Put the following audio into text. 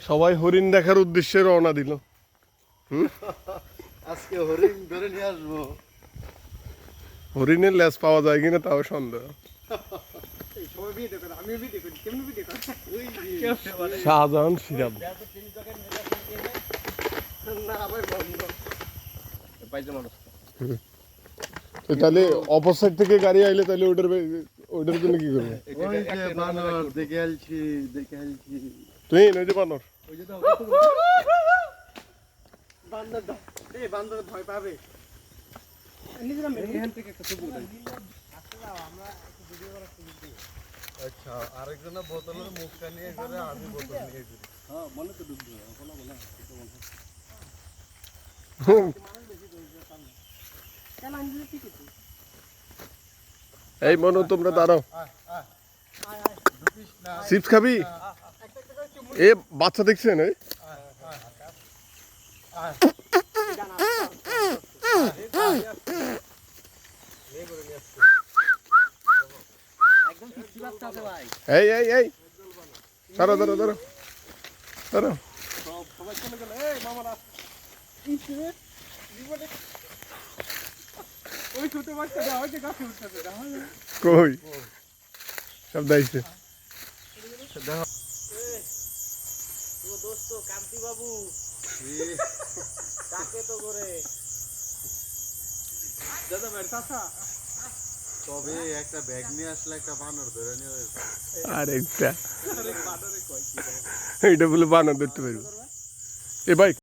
সবাই হরিণ দেখার উদ্দেশ্যে রওনা দিল। আজকে হরিণ ধরে নিয়ে আসবো। হরিণের লেজ পাওয়া যায় কিনা তাও সন্দেহ। শাহজাহান সিরাজ তাহলে অপর সাইড থেকে গাড়ি আইলে তাহলে ওটার জন্য কি করবে? দেখে আসছি তুই ওই যে বানর বান্দর ভয় পাবে। আচ্ছা, আরেকজনের বোতলের মুখটা নিয়ে করে আমি বোতল নিয়ে ঘুরি। হ্যাঁ, মনে তো ডুববে। এই মনু তোমরা দাঁড়াও। চিপস খাবি? এ বাচ্চা দেখছেন? এই এই এই এই ধরো ধরো ধরো ধরো। কই সব দাইছে। কান্তি বাবু কাকে তো করে দাদা মেরে চাচা তবে একটা ব্যাগ নিয়ে আসলে একটা বানর ধরে নিয়ে আরেকটা এটা বলে বানর ধরতে পারবো। এ ভাই